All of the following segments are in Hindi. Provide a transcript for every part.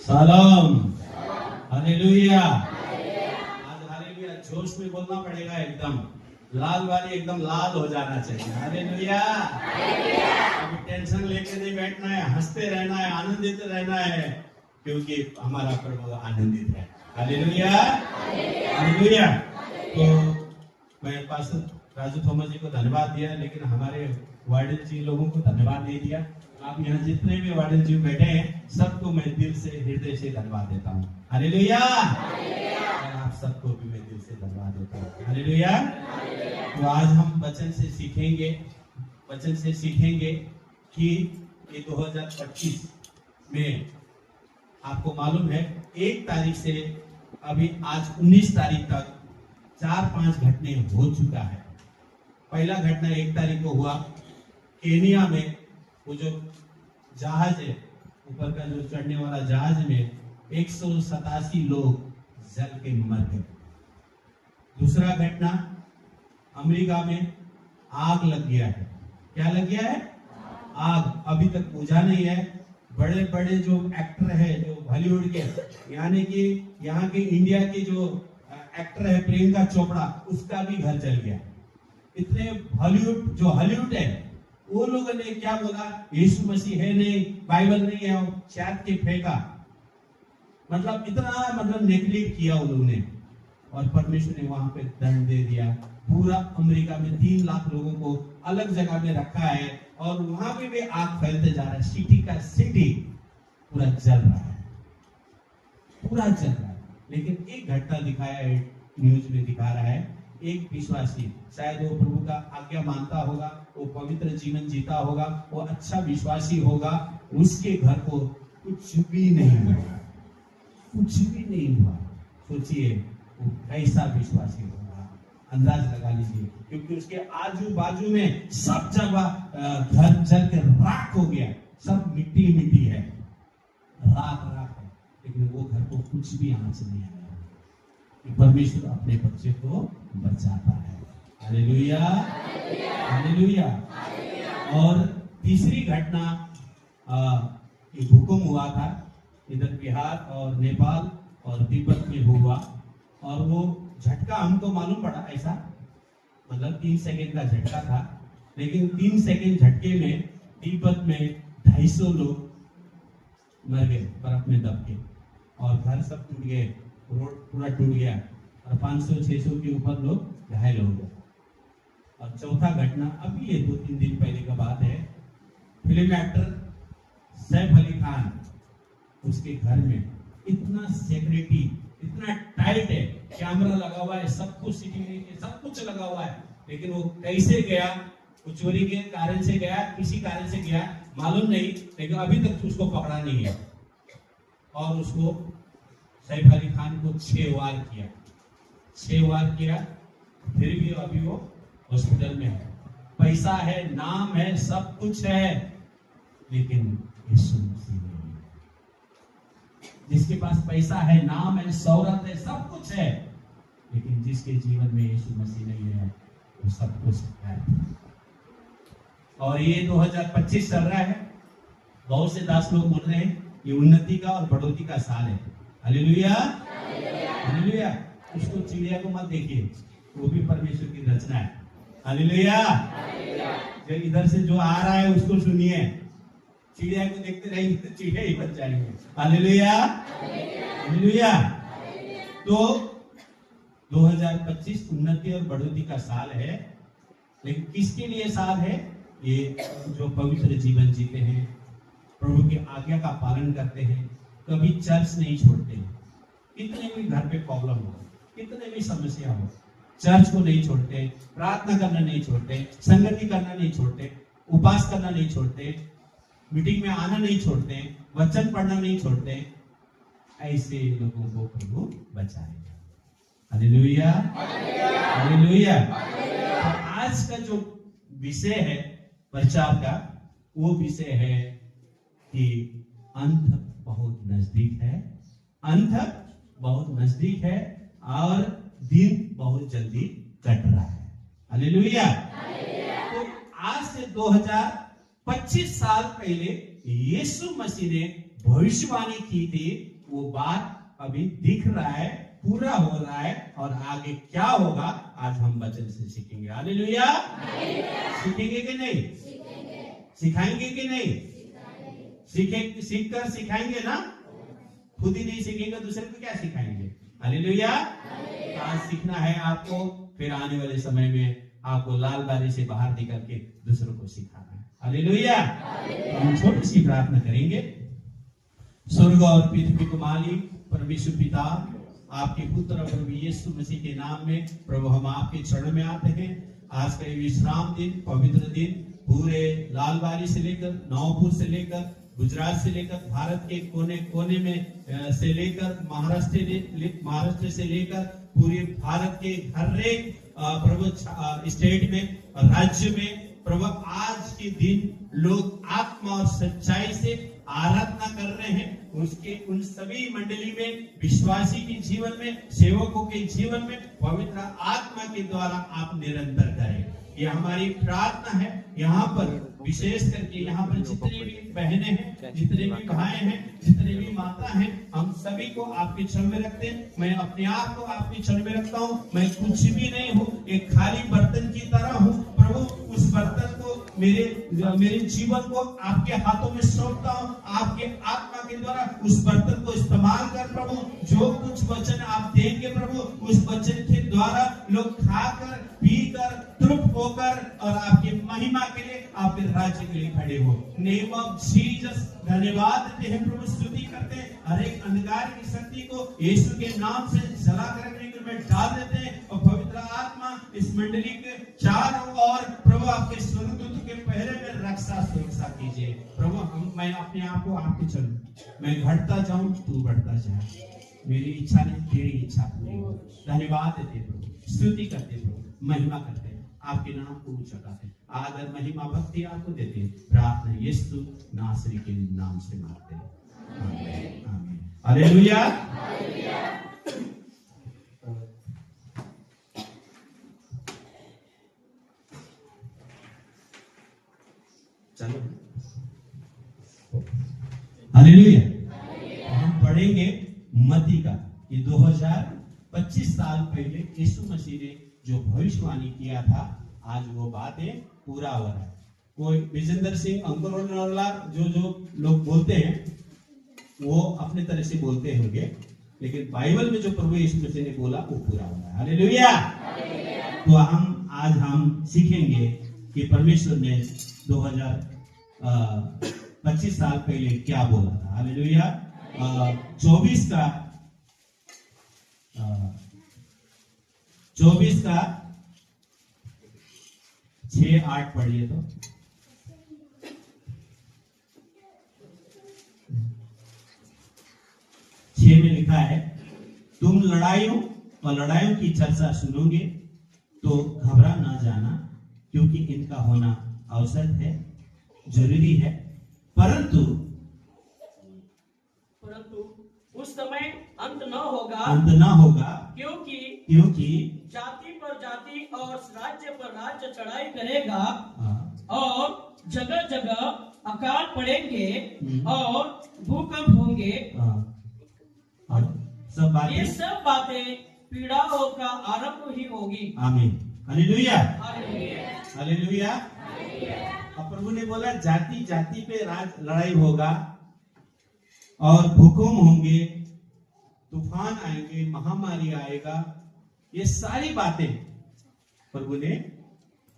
सलाम। हालेलुया। आज हालेलुया जोश में बोलना पड़ेगा, एकदम लाल वाली एकदम लाल हो जाना चाहिए। हालेलुया। अभी टेंशन लेके नहीं बैठना है, हंसते रहना है, आनंदित रहना है, क्योंकि हमारा प्रभु आनंदित है। हालेलुया। हालेलुया। तो मैं पास्टर राजू थॉमस जी को धन्यवाद दिया, लेकिन हमारे वार्डन जी लोगों को धन्यवाद नहीं दिया। आप यहाँ जितने भी वार्डन जी बैठे हैं, सबको मैं दिल से, हृदय से धन्यवाद देता हूँ। हालेलुया। और आप सबको भी मैं दिल से धन्यवाद देता हूँ। हालेलुया। तो आज हम वचन से सीखेंगे कि ये 2025 में आपको मालूम है 1 तारीख से अभी आज 19 तारीख तक 4-5 घटने हो चुका है। पहला घटना 1 तारीख को हुआ, केनिया में वो जो जहाज है, ऊपर का जो चढ़ने वाला जहाज में 187 लोग जल के मर गए। दूसरा घटना, अमेरिका में आग लग गया है। क्या लग गया है? आग। अभी तक बुझा नहीं है। बड़े बड़े जो एक्टर है, जो बॉलीवुड के, यानी कि यहाँ के इंडिया के जो एक्टर है प्रियंका चोपड़ा, उसका भी घर जल गया। इतने हॉलीवुड, जो हॉलीवुड है, वो लोगों ने क्या बोला, यीशु मसीह है नहीं, बाइबल नहीं है, शायद के फेंका। मतलब इतना नेगलेक्ट किया उन लोगों ने, और परमेश्वर ने वहां पे दंड दे दिया। पूरा अमेरिका में 3 लाख लोगों को अलग जगह में रखा है, और वहां पे भी आग फैलते जा रहा है। सिटी का सिटी पूरा जल रहा है, पूरा जल रहा है। लेकिन एक घटना दिखाया है, न्यूज में दिखा रहा है, एक विश्वासी, शायद वो प्रभु का आज्ञा मानता होगा, वो पवित्र जीवन जीता होगा, वो अच्छा विश्वासी होगा, उसके घर को कुछ भी नहीं हुआ, कुछ भी नहीं हुआ। सोचिए वो कैसा विश्वासी होगा, अंदाज लगा लीजिए। क्योंकि उसके आजू बाजू में सब जगह घर जल के राख हो गया, सब मिट्टी मिट्टी है, राख है, लेकिन वो घर को कुछ भी आंच नहीं आया। परमेश्वर अपने बच्चे को बचाता है। हालेलुया। हालेलुया। और तीसरी घटना, ये भूकंप हुआ था इधर बिहार और नेपाल और तिब्बत में हुआ, और वो झटका हमको मालूम पड़ा ऐसा, मतलब 3 सेकंड का झटका था, लेकिन 3 सेकंड झटके में तिब्बत में 250 लोग मर गए बर्फ में दब के, और घर सब टूट गए, रोड पूरा टूट गया, और 500-600 के ऊपर लोग घायल हो गए। और चौथा घटना, अभी ये 2-3 दिन पहले का बात है, फिल्म एक्टर सैफ अली खान, उसके घर में इतना सिक्योरिटी, इतना टाइट है, कैमरा लगा हुआ है, सब कुछ सीसीटीवी सब कुछ लगा हुआ है, लेकिन वो कैसे गया, वो चोरी के कारण से गया, किसी कारण से गया मालूम नहीं, लेकिन अभी तक उसको पकड़ा नहीं है। और उसको सैफ अली खान को 6 वार किया, 6 वार किया, फिर भी अभी वो हॉस्पिटल में है। पैसा है, नाम है, सब कुछ है, लेकिन यीशु मसीह नहीं है। जिसके पास पैसा है, नाम है, शौहरत है, सब कुछ है, लेकिन जिसके जीवन में यीशु मसीह नहीं है, वो सब कुछ है। और ये 2025 चल रहा है, बहुत से दास लोग बोल रहे हैं ये उन्नति का और बढ़ोतरी का साल है। हालेलुया। हालेलुया। उसको चिड़िया को मत देखिए, वो भी परमेश्वर की रचना है। हालेलुया। जो इधर से जो आ रहा है उसको सुनिए, चिड़िया को देखते रहेंगे तो चिड़िया ही बच जाएंगे। हालेलुया। हालेलुया। तो 2025 उन्नति और बढ़ोतरी का साल है, लेकिन किसके लिए साल है? ये जो पवित्र जीवन जीते हैं, प्रभु की आज्ञा का पालन करते हैं, कभी चर्च नहीं छोड़ते हैं। कितने भी घर पे प्रॉब्लम हो, कितने भी समस्या हो, चर्च को नहीं छोड़ते, प्रार्थना करना नहीं छोड़ते, संगति करना नहीं छोड़ते, उपवास करना नहीं छोड़ते, मीटिंग में आना नहीं छोड़ते, वचन पढ़ना नहीं छोड़ते। ऐसे लोगों को प्रभु बचाएगा। हालेलुया। हालेलुया। आज का जो विषय है प्रचार का, वो विषय है कि अंत बहुत नजदीक है, अंत बहुत नजदीक है, और दिन बहुत जल्दी कट रहा है। हालेलुया। तो आज से 2025 साल पहले यीशु मसीह ने भविष्यवाणी की थी वो बात अभी दिख रहा है, पूरा हो रहा है, और आगे क्या होगा आज हम वचन से सीखेंगे। हालेलुया। सीखेंगे कि नहीं? सिखाएंगे कि नहीं? सीख कर सिखाएंगे ना। खुद ही नहीं सीखेंगे दूसरे को क्या सिखाएंगे? हालेलुया। आज सीखना है आपको, फिर आने वाले समय में आपको लाल बारी से बाहर निकल के दूसरों को सिखाना है। हालेलुया। हम छोटी सी प्रार्थना करेंगे। स्वर्ग और पृथ्वी को मालिक परमेश्वर पिता, आपके पुत्र प्रभु यीशु मसीह के नाम में प्रभु हम आपके चरण में आते हैं। आज का विश्राम दिन, पवित्र दिन, पूरे लालबारी से लेकर नौपुर से लेकर गुजरात से लेकर भारत के कोने कोने में से लेकर महाराष्ट्र से लेकर पूरे भारत के हर एक प्रभु स्टेट में, राज्य में प्रभु आज के दिन लोग आत्मा और सच्चाई से आराधना कर रहे हैं। उसके उन सभी मंडली में, विश्वासी के जीवन में, सेवकों के जीवन में पवित्र आत्मा के द्वारा आप निरंतर करें। ये हमारी प्रार्थना है। यहाँ पर विशेष करके यहाँ पर जितने भी बहनें हैं, जितने भी भाई हैं, जितने भी माता हैं, हम सभी को आपके चरण में रखते हैं। मैं अपने आप को आपके चरण में रखता हूँ। मैं कुछ भी नहीं हूँ, एक खाली बर्तन की तरह हूँ। प्रभु उस बर्तन को, मेरे जीवन को आपके हाथों में सौंपता हूँ। आपके आत्मा के द्वारा उस बर्तन को इस्तेमाल कर प्रभु। जो कुछ वचन आप देंगे प्रभु, उस वचन के द्वारा लोग खाकर, पीकर, तृप्त होकर और आपकी महिमा के लिए, आपके राज्य के लिए खड़े हो। नेम ऑफ जीसस धन्यवाद देते हैं प्रभु, स्तुति करते हैं। हर एक अंधकार की शक्ति को यीशु के नाम से जला कर में डाल देते हैं। और पवित्र आत्मा इस मंडली के चारों ओर प्रभु आपके स्वर्गदूत के पहरे में रक्षा सुरक्षा कीजिए प्रभु। मैं अपने आप को आपके चरण, मैं घटता जाऊं तू बढ़ता जा। मेरी इच्छा नहीं, तेरी इच्छा पूरी हो। धन्यवाद देते प्रभु, स्तुति करते प्रभु, महिमा करते हैं, आपके नाम को ऊंचा करते हैं। आदर महिमा भक्ति आपको देते हैं। प्रार्थना यीशु नासरी के नाम से मांगते हैं, आमीन आमीन। हालेलुया। चलो हालेलुया। हम पढ़ेंगे मत्ती का, ये 2025 साल पहले यीशु मसीह ने जो भविष्यवाणी किया था, आज वो बातें पूरा हो रहा है। कोई विजेंद्र सिंह, अंकुर नरला जो लोग बोलते हैं वो अपने तरह से बोलते होंगे, लेकिन बाइबल में जो प्रभु यीशु मसीह ने बोला वो पूरा हो रहा है। हालेलुया। तो हम सीखेंगे कि परमेश्वर ने 2025 साल पहले क्या बोला था। हालेलुया। 24 का 6-8 पढ़िए तो। 6 में लिखा है, तुम लड़ाइयों की चर्चा सुनोगे तो घबरा ना जाना, क्योंकि इनका होना आवश्यक है, जरूरी है, परंतु उस समय अंत न होगा, क्योंकि जाति पर जाति और राज्य पर राज्य चढ़ाई करेगा, और जगह जगह अकाल पड़ेंगे और भूकंप होंगे। ये सब बातें पीड़ाओं का आरंभ ही होगी। आमीन। हालेलुया। हालेलुया। अब प्रभु ने बोला जाति जाति पे लड़ाई होगा और भूकंप होंगे, तूफान आएंगे, महामारी आएगा। ये सारी बातें प्रभु ने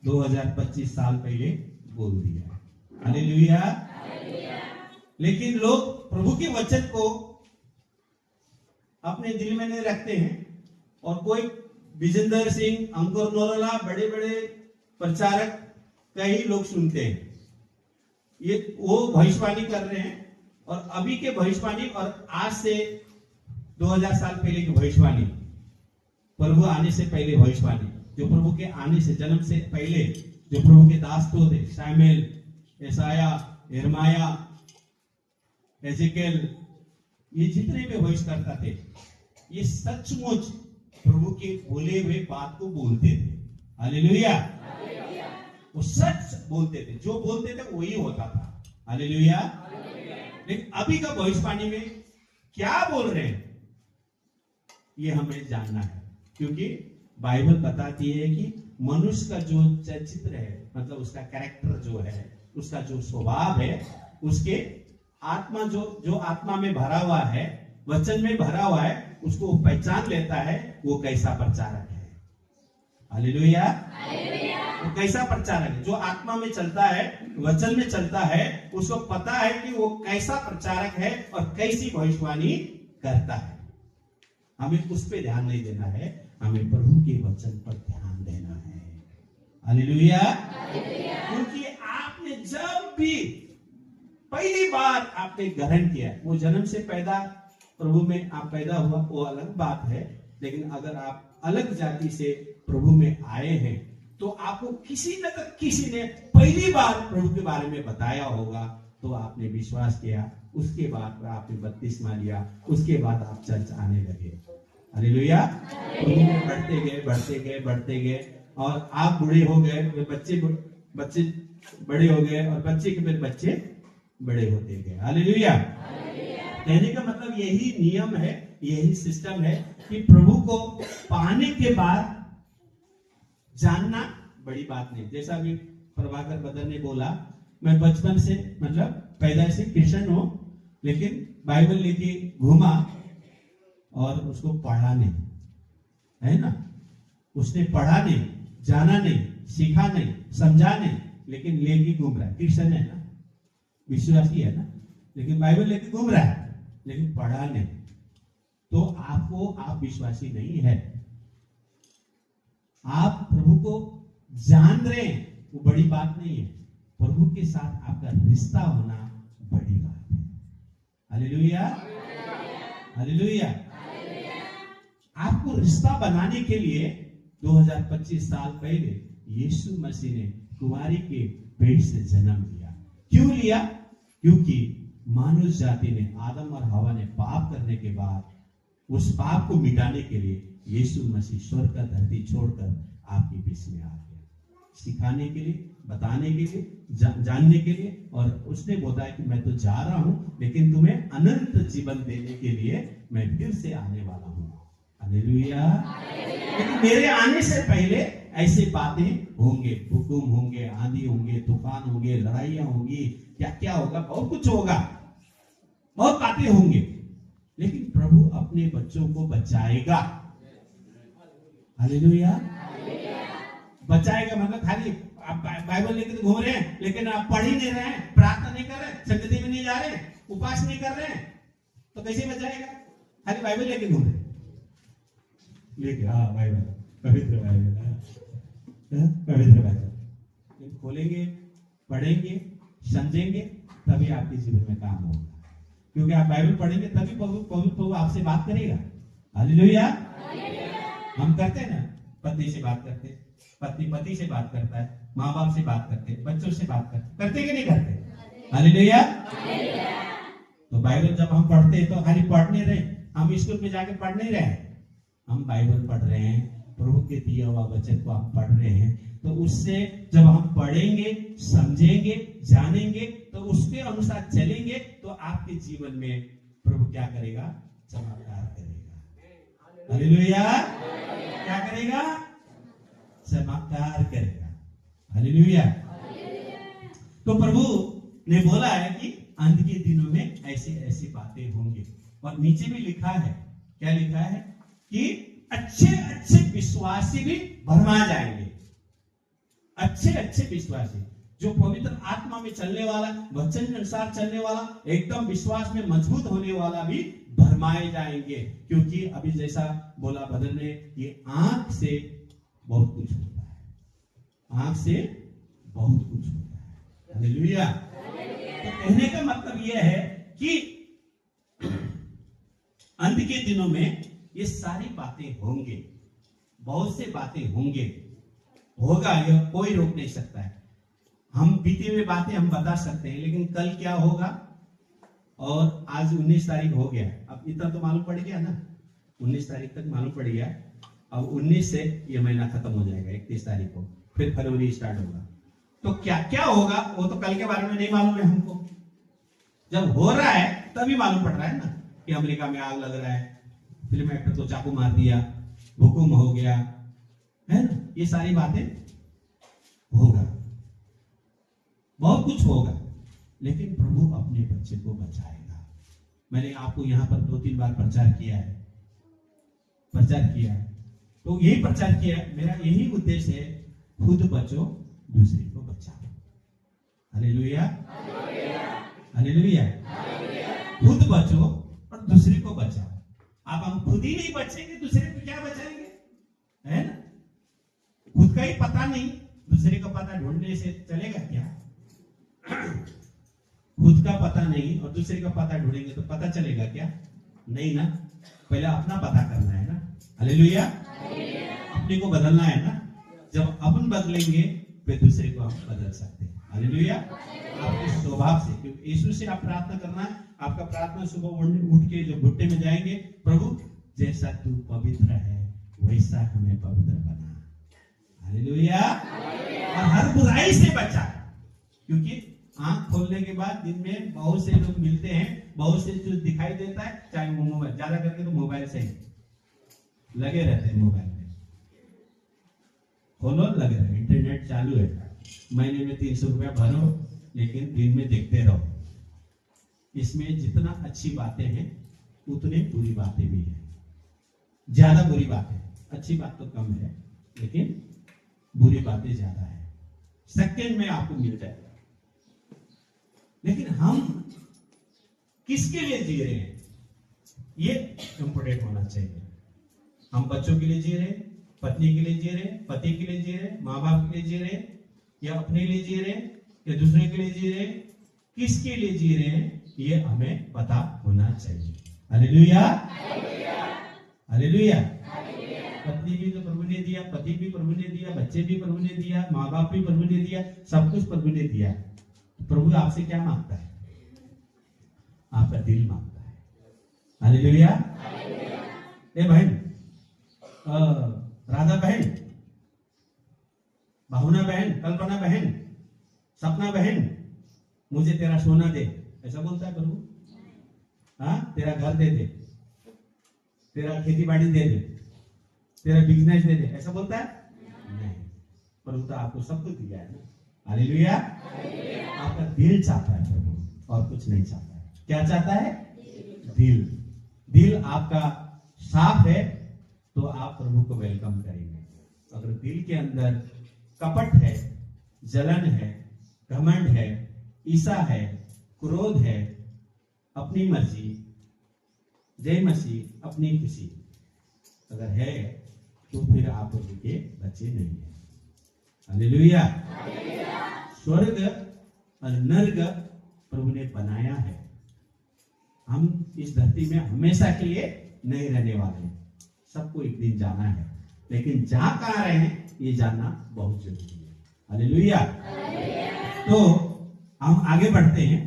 2025 साल पहले बोल दिया। हालेलुया। लेकिन लोग प्रभु के वचन को अपने दिल में नहीं रखते हैं, और कोई विजेंद्र सिंह, अंकुर नरोला, बड़े बड़े प्रचारक कई लोग सुनते हैं, ये वो भविष्यवाणी कर रहे हैं, और अभी के भविष्यवाणी और आज से 2000 साल पहले की भविष्यवाणी, प्रभु आने से पहले भविष्यवाणी, जो प्रभु के आने से, जन्म से पहले जो प्रभु के दास थे, शामुएल, यशाया, यिर्मयाह, एजेकिएल, ये जितने भी भविष्यकर्ता थे, ये सचमुच प्रभु के बोले हुए बात को बोलते थे। हालेलुया। वो सच बोलते थे, जो बोलते थे वही होता था। हालेलुया। लेकिन अभी का भविष्यवाणी में क्या बोल रहे हैं ये हमें जानना है, क्योंकि बाइबल बताती है कि मनुष्य का जो चित्र है, मतलब उसका कैरेक्टर जो है, उसका जो स्वभाव है, उसके आत्मा जो आत्मा में भरा हुआ है, वचन में भरा हुआ है, उसको वो पहचान लेता है वो कैसा प्रचारक है। हालेलुया। वो कैसा प्रचारक है? जो आत्मा में चलता है, वचन में चलता है, उसको पता है कि वो कैसा प्रचारक है और कैसी भविष्यवाणी करता है। हमें उस पे ध्यान नहीं देना है, हमें प्रभु के वचन पर ध्यान देना है। हालेलुया। क्योंकि आपने जब भी पहली बार आपने ग्रहण किया, वो जन्म से पैदा प्रभु में आप पैदा हुआ वो अलग बात है, लेकिन अगर आप अलग जाति से प्रभु में आए हैं तो आपको किसी न किसी ने पहली बार प्रभु के बारे में बताया होगा, तो आपने विश्वास किया, उसके बाद आपने बपतिस्मा लिया, उसके बाद आप चर्च आने लगे। हालेलुया। प्रभु में बढ़ते गए बढ़ते गए बढ़ते गए और आप बूढ़े हो गए, बच्चे बड़े हो गए और बच्चे के फिर बच्चे बड़े होते गए। हालेलुया। कहने का मतलब यही नियम है, यही सिस्टम है कि प्रभु को पाने के बाद जानना बड़ी बात नहीं। जैसा कि प्रभाकर बदर ने बोला, मैं बचपन से मतलब पैदा से क्रिश्चियन हूं, लेकिन बाइबल लेके घूमा और उसको पढ़ा नहीं, है ना। उसने पढ़ा नहीं, जाना नहीं, सीखा नहीं, समझा नहीं, लेकिन लेके घूम रहा है। क्रिश्चियन है ना, विश्वासी है ना, लेकिन बाइबल लेके घूम रहा है, लेकिन पढ़ा नहीं, तो आप विश्वासी नहीं है। आप प्रभु को जान रहे हैं वो बड़ी बात नहीं है, प्रभु के साथ आपका रिश्ता होना बड़ी बात है। हालेलुया। हालेलुया। आपको रिश्ता बनाने के लिए 2025 साल पहले यीशु मसीह ने कुंवारी के पेट से जन्म लिया। क्यों लिया? क्योंकि मानव जाति ने, आदम और हवा ने पाप करने के बाद उस पाप को मिटाने के लिए यीशु मसीह स्वर्ग का धरती छोड़कर आपके बीच में आ गया, सिखाने के लिए, बताने के लिए, जानने के लिए। और उसने बोला कि मैं तो जा रहा हूं, लेकिन तुम्हें अनंत जीवन देने के लिए मैं फिर से आने वाला हूं। हालेलुया। लेकिन मेरे आने से पहले ऐसे बातें होंगे, हुकुम होंगे, आंधी होंगे, तूफान होंगे, लड़ाइयां होंगी, क्या क्या होगा, बहुत कुछ होगा, बहुत बातें होंगे, लेकिन प्रभु अपने बच्चों को बचाएगा। हालेलुया। बचाएगा मतलब खाली आप बाइबल लेकर घूम रहे हैं, लेकिन आप पढ़ ही नहीं रहे हैं, प्रार्थना नहीं कर रहे हैं, संगति में नहीं जा रहे हैं, उपास नहीं कर रहे हैं, तो कैसे बचाएगा? खाली बाइबल लेके घूम रहे, लेके बाइबल, पवित्र बाइबल, पवित्र बाइबल खोलेंगे, पढ़ेंगे, समझेंगे, तभी आपके जीवन में काम होगा। क्योंकि आप बाइबल पढ़ेंगे तभी प्रभु आपसे बात करेगा। हालेलुया। हम करते हैं ना, पत्नी से बात करते, पत्नी पति से बात करता है, माँ बाप से बात करते, बच्चों से बात करते कि नहीं करते? हालेलुया। तो बाइबल जब हम पढ़ते हैं तो खाली पढ़ नहीं रहे, हम स्कूल में जाके पढ़ नहीं रहे, हम बाइबल पढ़ रहे हैं, प्रभु के दिया हुआ वचन को हम पढ़ रहे हैं। तो उससे जब हम पढ़ेंगे, समझेंगे, जानेंगे, तो उसके अनुसार चलेंगे, तो आपके जीवन में प्रभु क्या करेगा? चमत्कार करेगा। हालेलुया। क्या करेगा? चमत्कार करेगा। हालेलुया। तो प्रभु ने बोला है कि अंत के दिनों में ऐसे ऐसी बातें होंगी, और नीचे भी लिखा है, क्या लिखा है? कि अच्छे अच्छे विश्वासी भी भरमा जाएंगे। अच्छे अच्छे विश्वासी जो पवित्र आत्मा में चलने वाला, वचन के अनुसार चलने वाला, एकदम विश्वास में मजबूत होने वाला भी भरमाए जाएंगे। क्योंकि अभी जैसा बोला बदर ने, ये आंख से बहुत कुछ होता है, आंख से बहुत कुछ होता है। हालेलुया। तो कहने का मतलब यह है कि अंत के दिनों में ये सारी बातें होंगे, बहुत से बातें होंगे, होगा, यह कोई रोक नहीं सकता है। हम बीते हुए बातें हम बता सकते हैं, लेकिन कल क्या होगा? और आज 19 तारीख हो गया, अब इतना तो मालूम पड़ गया ना, 19 तारीख तक मालूम पड़ गया। अब 19 से ये महीना खत्म हो जाएगा, 31 तारीख को फिर फरवरी स्टार्ट होगा। तो क्या क्या होगा वो तो कल के बारे में नहीं मालूम है हमको, जब हो रहा है तभी मालूम पड़ रहा है ना कि अमेरिका में आग लग रहा है, फिल्म एक्टर को चाकू मार दिया, भूकंप हो गया, है ना, ये सारी बातें होगा, बहुत कुछ होगा, लेकिन प्रभु अपने बच्चे को बचाएगा। मैंने आपको यहां पर 2-3 बार प्रचार किया है, तो यही प्रचार किया है, मेरा यही उद्देश्य है, खुद बचो, दूसरे को बचाओ। Hallelujah, hallelujah. खुद बचो और दूसरे को बचाओ। अब हम खुद ही नहीं बचेंगे, दूसरे को क्या बचाएंगे, है ना? खुद का ही पता नहीं, दूसरे का पता ढूंढने से चलेगा क्या? खुद का पता नहीं और दूसरे का पता ढूंढेंगे तो पता चलेगा क्या? नहीं ना, पहले अपना पता करना है ना। हालेलुया, अपने को बदलना है ना। जब अपन बदलेंगे फिर दूसरे को हम बदल सकते हैं। हालेलुया, आपके स्वभाव से, क्योंकि यीशु से आप प्रार्थना करना है, आपका प्रार्थना सुबह उठ के जो घुट्टे में जाएंगे, प्रभु जैसा तू पवित्र है वैसा हमें पवित्र बना। हालेलुया, और हर बुराई से बचा, क्योंकि आंख खोलने के बाद दिन में बहुत से लोग मिलते हैं, बहुत से जो दिखाई देता है, चाहे वो मोबाइल, ज्यादा करके तो मोबाइल से लगे रहते हैं, मोबाइल में खोलो लगे रहे, इंटरनेट चालू है, महीने में 300 रुपया भरो, लेकिन दिन में देखते रहो। इसमें जितना अच्छी बातें हैं उतनी बुरी बातें भी हैं, ज्यादा बुरी बातें, अच्छी बात तो कम है लेकिन बुरी बातें ज्यादा है, सेकंड में आपको मिल जाएगा। लेकिन हम किसके लिए जी रहे हैं, ये इंपोर्टेंट होना चाहिए। हम बच्चों के लिए जी रहे, पत्नी के लिए जी रहे, पति के लिए जी रहे, माँ बाप के लिए जी रहे, या अपने लिए जी रहे, या दूसरे के लिए जी रहे, किसके लिए जी रहे हैं ये हमें पता होना चाहिए। Hallelujah, hallelujah. पत्नी भी तो प्रभु ने दिया, पति भी प्रभु ने दिया, बच्चे भी प्रभु ने दिया, माँ बाप भी प्रभु ने दिया, सब कुछ प्रभु ने दिया। प्रभु आपसे क्या मांगता है? आपका दिल मांगता है। हालेलुया। ए बहन, राधा बहन, भावना बहन, कल्पना बहन, सपना बहन, मुझे तेरा सोना दे, ऐसा बोलता है प्रभु? हाँ, तेरा घर दे दे, तेरा खेती बाड़ी दे दे, तेरा बिजनेस दे दे, ऐसा बोलता है? नहीं, प्रभु तो आपको सब कुछ दिया है ना। हालेलुया। आपका दिल चाहता है प्रभु, और कुछ नहीं चाहता है। क्या चाहता है? दिल आपका साफ है तो आप प्रभु को वेलकम करेंगे। अगर दिल के अंदर कपट है, जलन है, घमंड है, ईर्ष्या है, क्रोध है, अपनी मर्जी, जय मसीह, अपनी खुशी अगर है तो फिर आप प्रभु के बच्चे नहीं है। हालेलुया। स्वर्ग और नर्क प्रभु ने बनाया है, हम इस धरती में हमेशा के लिए नहीं रहने वाले हैं, सबको एक दिन जाना है, लेकिन जहां कहां रहे हैं ये जानना बहुत जरूरी है। हालेलुया। तो हम आगे बढ़ते हैं,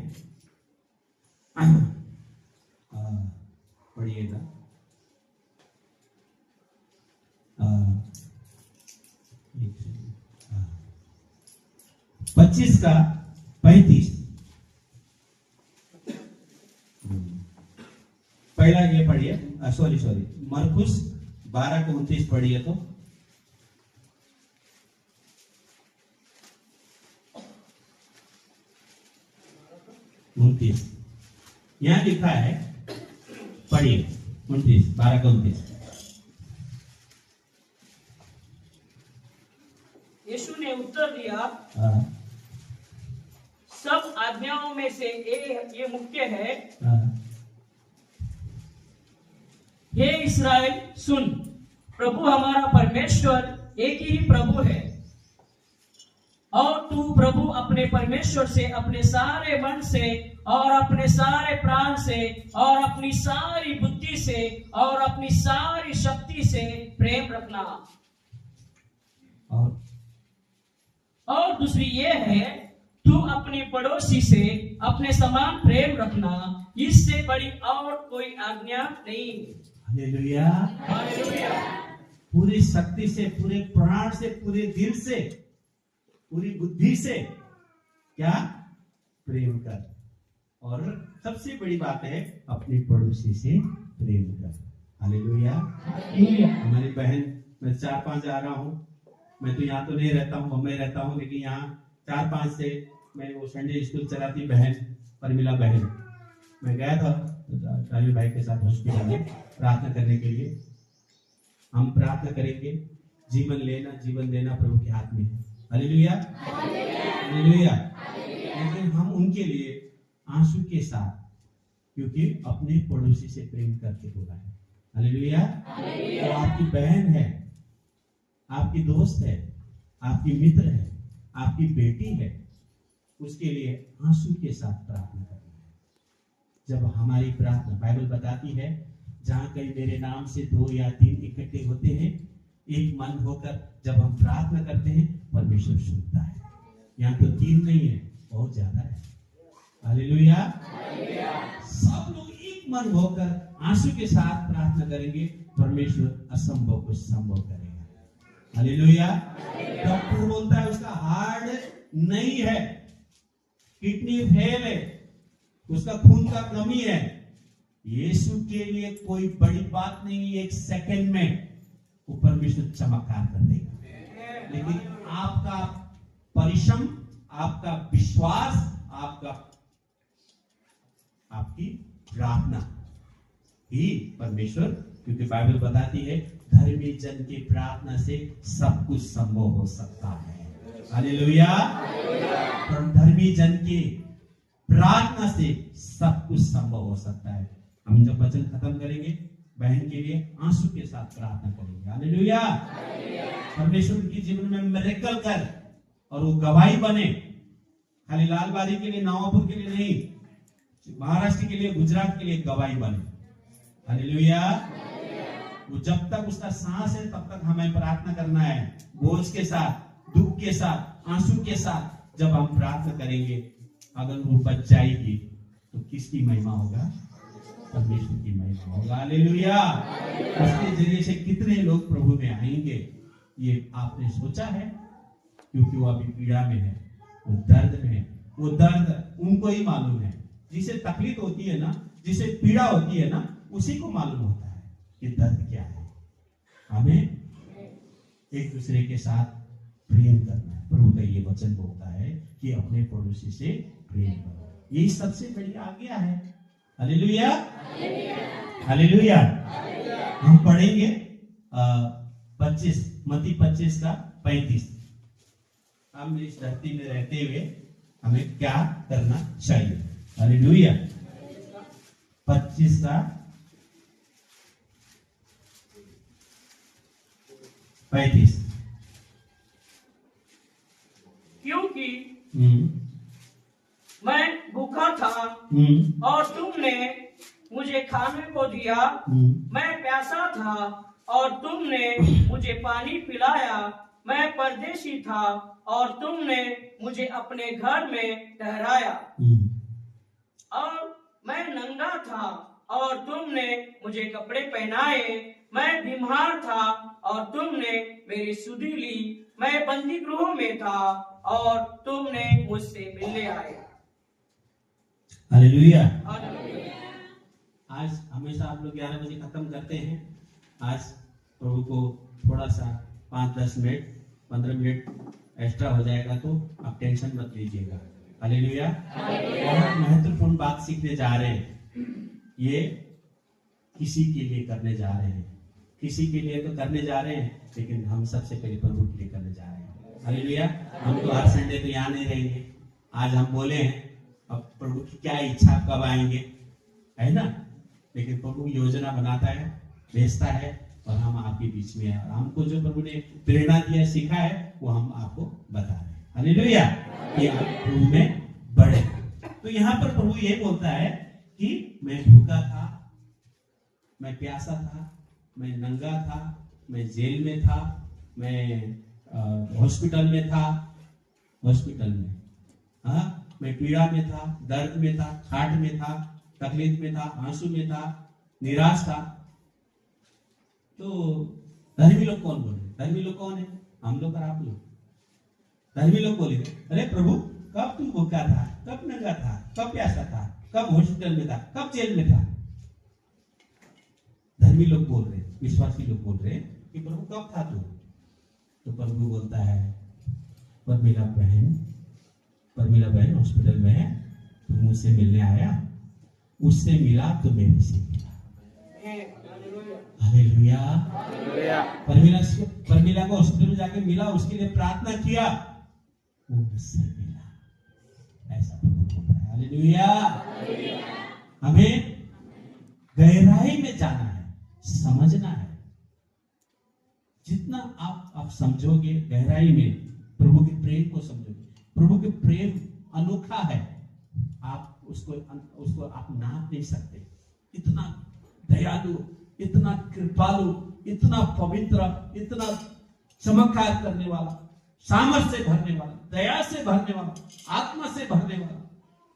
पढ़िएगा 25 का 35। पहला ये पढ़िए, सॉरी मरकुस 12 को 29 पढ़िए तो। यहां लिखा है, पढ़िए 29, 12 का 29। यीशु ने उत्तर दिया, सब आज्ञाओं में से ये मुख्य है, हे इस्राएल सुन, प्रभु हमारा परमेश्वर एक ही प्रभु है, और तू प्रभु अपने परमेश्वर से अपने सारे मन से और अपने सारे प्राण से और अपनी सारी बुद्धि से और अपनी सारी शक्ति से प्रेम रखना। और दूसरी ये है, तू अपने पड़ोसी से अपने समान प्रेम रखना, इससे बड़ी और कोई आज्ञा नहीं। हालेलुया। हालेलुया। पूरी शक्ति से, पूरे प्राण से, पूरे दिल से, पूरी बुद्धि से क्या? प्रेम कर। और सबसे बड़ी बात है अपने पड़ोसी से प्रेम कर। हालेलुया। हमारी बहन, मैं 4-5 आ रहा हूँ, मैं तो यहाँ तो नहीं रहता हूँ, बम्बई रहता हूँ, लेकिन यहाँ 4-5 से मैं वो संडे स्कूल चलाती बहन परमिला बहन, मैं गया था राजू भाई के साथ हॉस्पिटल में प्रार्थना करने के लिए। हम प्रार्थना करेंगे, जीवन लेना जीवन देना प्रभु के हाथ में है। Hallelujah hallelujah. लेकिन हम उनके लिए आंसू के साथ, क्योंकि अपने पड़ोसी से प्रेम करके बोला है। हालेलुया। तो आपकी बहन है, आपकी दोस्त है, आपकी मित्र है, आपकी बेटी है, उसके लिए आंसू के साथ प्रार्थना करना है। जब हमारी प्रार्थना, बाइबल बताती है, जहां कहीं मेरे नाम से 2 या 3 इकट्ठे होते हैं, एक मन होकर जब हम प्रार्थना करते हैं, परमेश्वर सुनता है। यहाँ तो 3 नहीं है, बहुत ज्यादा है। हालेलुया। सब लोग एक मन होकर आंसू के साथ प्रार्थना करेंगे, परमेश्वर असंभव को संभव करेगा। हालेलुया। डॉक्टर बोलता है उसका हार्ट नहीं है, किडनी फेल है, उसका खून का कमी है। यीशु के लिए कोई बड़ी बात नहीं, 1 सेकंड में वो परमेश्वर चमत्कार कर देगा। लेकिन आपका परिश्रम, आपका विश्वास, आपकी प्रार्थना ही परमेश्वर, क्योंकि बाइबल बताती है धर्मी जन की प्रार्थना से सब कुछ संभव हो सकता है। हालेलुया। धर्मी जन की प्रार्थना से सब कुछ संभव हो सकता है। हम जब वचन खत्म करेंगे, बहन के लिए आंसू के साथ प्रार्थना करेंगे। हालेलुया। परमेश्वर की जीवन में मिरेकल कर और वो गवाही बने, खाली लालबारी के लिए, नवापुर के लिए नहीं, महाराष्ट्र के लिए, गुजरात के लिए गवाही बने। हालेलुया। वो जब तक उसका सांस है तब तक हमें प्रार्थना करना है, बोझ के साथ, दुख के साथ, आंसू के साथ। जब हम प्रार्थना करेंगे, अगर वो बच जाएगी तो किसकी महिमा होगा? परमेश्वर की महिमा होगा। हालेलुया। उसके जरिए से कितने लोग प्रभु में आएंगे, ये आपने सोचा है? क्योंकि वो अभी पीड़ा में है, वो दर्द में है। वो दर्द उनको ही मालूम है, जिसे तकलीफ होती है ना, जिसे पीड़ा होती है ना, उसी को मालूम होता है कि दर्द क्या है। हमें एक दूसरे के साथ प्रेम करना है। प्रभु का ये वचन बोलता है कि अपने पड़ोसी से प्रेम करो, यही सबसे बड़ी आज्ञा है। Hallelujah hallelujah. हम पढ़ेंगे 25 मत्ती 25 का 35। हम इस धरती में रहते हुए हमें क्या करना चाहिए? हालेलुया। 25 का 35। क्योंकि मैं भूखा था और तुमने मुझे खाने को दिया, मैं प्यासा था और तुमने मुझे पानी पिलाया, मैं परदेशी था और तुमने मुझे अपने घर में ठहराया, और मैं नंगा था और तुमने मुझे कपड़े पहनाए, मैं बीमार था और तुमने मेरी सुधि ली, मैं बंदी गृह में था और तुमने मुझसे मिलने आए। हालेलुया। आज हमेशा आप लोग 11 बजे खत्म करते हैं। आज प्रभु को थोड़ा सा 5-10 मिनट 15 मिनट एक्स्ट्रा हो जाएगा, तो आप टेंशन मत लीजिएगा। हालेलुया। बहुत महत्वपूर्ण बात सीखने जा रहे हैं। ये किसी के लिए करने जा रहे हैं, किसी के लिए तो करने जा रहे हैं, लेकिन हम सबसे पहले प्रभु के लिए करने जा रहे हैं। हालेलुया। हम तो हर संडे तो यहाँ नहीं रहेंगे। आज हम बोले हैं, अब प्रभु की क्या इच्छा, कब आएंगे, है ना? लेकिन प्रभु योजना बनाता है, भेजता है, और हम आपके बीच में है, और हमको जो प्रभु ने प्रेरणा दिया, सीखा है, वो हम आपको बता रहे हैं। हालेलुया। कि आप प्रभु में बढ़े। तो यहाँ पर प्रभु ये बोलता है कि मैं भूखा था, मैं प्यासा था, मैं नंगा था, मैं जेल में था, मैं हॉस्पिटल में था, हॉस्पिटल में, हाँ, मैं पीड़ा में था, दर्द में था, खाट में था, तकलीफ में था, आंसू में था, निराश था। तो धर्मी लोग कौन बोले? धर्मी लोग कौन है? हम लोग और आप लोग। धर्मी लोग बोले, अरे प्रभु, कब तुम भूखा था, कब नंगा था, कब प्यासा था, कब हॉस्पिटल में था, कब जेल में था? धर्मी लोग बोल रहे, विश्वासी लोग बोल रहे कि प्रभु कब था तू? तो प्रभु बोलता है, परमीला बहन हॉस्पिटल में है, तू मुझसे मिलने आया, उससे मिला तो मेरे से मिला। हालेलुया। परमीला को हॉस्पिटल में जाके मिला, उसके लिए प्रार्थना किया, वो मुझसे मिला। ऐसा प्रभु बोल रहा है। हालेलुया। हमें गहराई में जाना है, समझना है। जितना आप समझोगे गहराई में, प्रभु के प्रेम को समझोगे। प्रभु के प्रेम अनोखा है, आप उसको आप नाप नहीं सकते। इतना दयालु, इतना कृपालु, इतना पवित्र, इतना चमत्कार करने वाला, सामर्थ्य से भरने वाला, दया से भरने वाला, आत्मा से भरने वाला।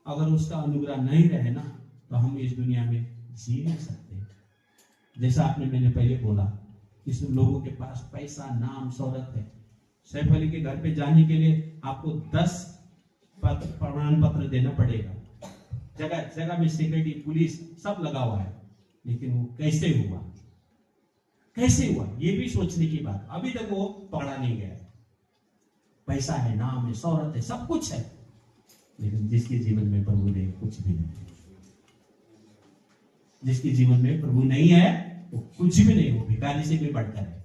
अगर उसका अनुग्रह नहीं रहे ना, तो हम इस दुनिया में जी नहीं सकते। जैसा मैंने पहले बोला, इस लोगों के पास पैसा, नाम, शोहरत है। सैफ अली के घर पे जाने के लिए आपको 10 प्रमाण पत्र देना पड़ेगा। जगह जगह में सिक्योरिटी, पुलिस सब लगा हुआ है, लेकिन वो कैसे हुआ, ये भी सोचने की बात। अभी तक वो पकड़ा नहीं गया। पैसा है, नाम है, शोहरत है, सब कुछ है, लेकिन जिसके जीवन में प्रभु ने कुछ भी नहीं, जिसके जीवन में प्रभु नहीं है, वो कुछ भी नहीं, वो भिखारी से भी बढ़कर है।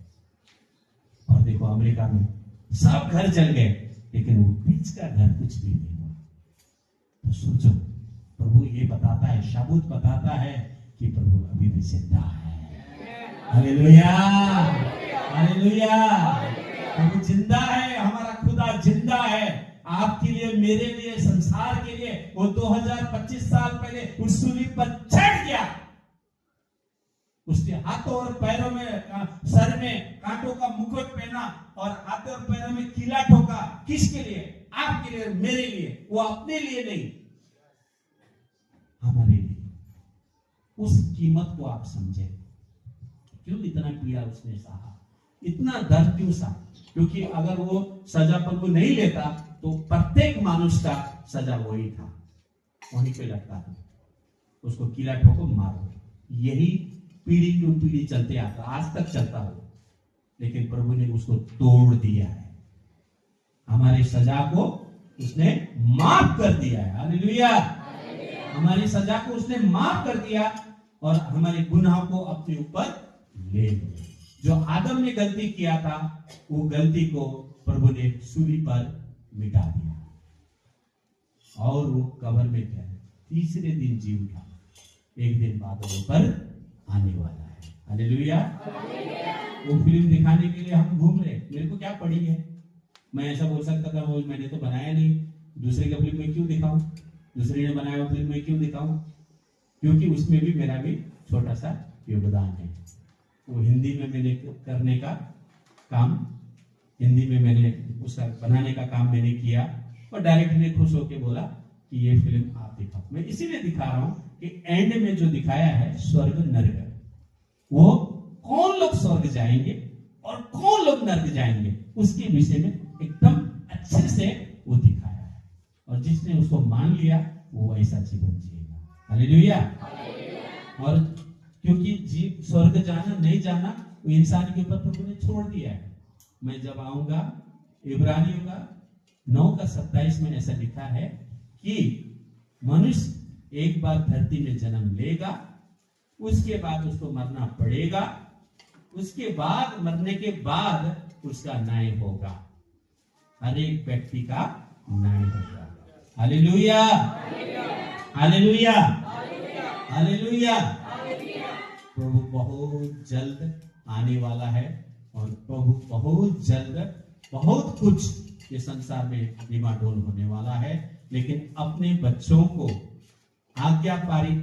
और देखो अमेरिका में सब घर जल गए, लेकिन वो बीच का घर कुछ भी नहीं हुआ। तो सोचो, प्रभु ये बताता है, शबूत बताता है कि प्रभु अभी भी जिंदा है। Hallelujah, hallelujah. प्रभु जिंदा है, हमारा खुदा जिंदा है। आपके लिए, मेरे लिए, संसार के लिए वो 2025 साल पहले उस सूली पर चढ़ गया। उसके हाथों और पैरों में, सर में कांटों का मुकुट पहना और हाथों और पैरों में कीला ठोका। किसके लिए? आपके लिए, मेरे लिए। वो अपने लिए नहीं, हमारे लिए। उस कीमत को आप समझे। क्यों इतना पीड़ा उसने सहा, इतना दर्द क्यों सहा? क्योंकि अगर वो सजा प्रभु नहीं लेता तो प्रत्येक मानुष का सजा वही था, वहीं पे लगता था। उसको कीला ठोको, मारो। यही पीढ़ी टू पीढ़ी चलते आता, आज तक चलता हो। लेकिन प्रभु ने उसको तोड़ दिया है। हमारी सजा को उसने माफ कर दिया है। हालेलुया। हमारी सजा को उसने माफ कर दिया और हमारे गुनाह को अपने ऊपर ले लिया। जो आदम ने गलती किया था, वो गलती को प्रभु ने सूली पर मिटा दिया। और वो कब्र में क्या है, तीसरे दिन जी उठा। एक दिन बाद वो पर आने वाला है। हालेलुया। वो फिल्म दिखाने के लिए हम घूम रहे, मेरे को क्या पड़ी है? मैं ऐसा बोल सकता था, वो मैंने तो बनाया नहीं, दूसरे का फिल्म में क्यों दिखाऊं, दूसरे ने बनाया हुआ फिल्म में क्यों दिखाऊं? क्योंकि उसमें भी मेरा भी छोटा सा योगदान है। वो हिंदी में मैंने करने का काम, हिंदी में मैंने उसका बनाने का काम मैंने किया, और डायरेक्टर ने खुश होकर बोला कि ये फिल्म आप दिखाओ। मैं इसीलिए दिखा रहा हूं कि एंड में जो दिखाया है स्वर्ग नरक, वो कौन लोग स्वर्ग जाएंगे और कौन लोग नरक जाएंगे, उसके विषय में एकदम अच्छे से वो दिखाया है। और जिसने उसको मान लिया वो ऐसा जीवन जिएगा। हालेलुया। और क्योंकि स्वर्ग जाना नहीं जाना वो इंसान के ऊपर प्रभु ने छोड़ दिया है। मैं जब आऊंगा, इब्रानियों का 9:27 में ऐसा लिखा है कि मनुष्य एक बार धरती में जन्म लेगा, उसके बाद उसको मरना पड़ेगा, उसके बाद मरने के बाद उसका न्याय होगा, हर एक व्यक्ति का न्याय होगा। Hallelujah, hallelujah, hallelujah. प्रभु बहुत जल्द आने वाला है और प्रभु बहुत जल्द बहुत कुछ ये संसार में डिमांडोल होने वाला है। लेकिन अपने बच्चों को आज्ञाकारी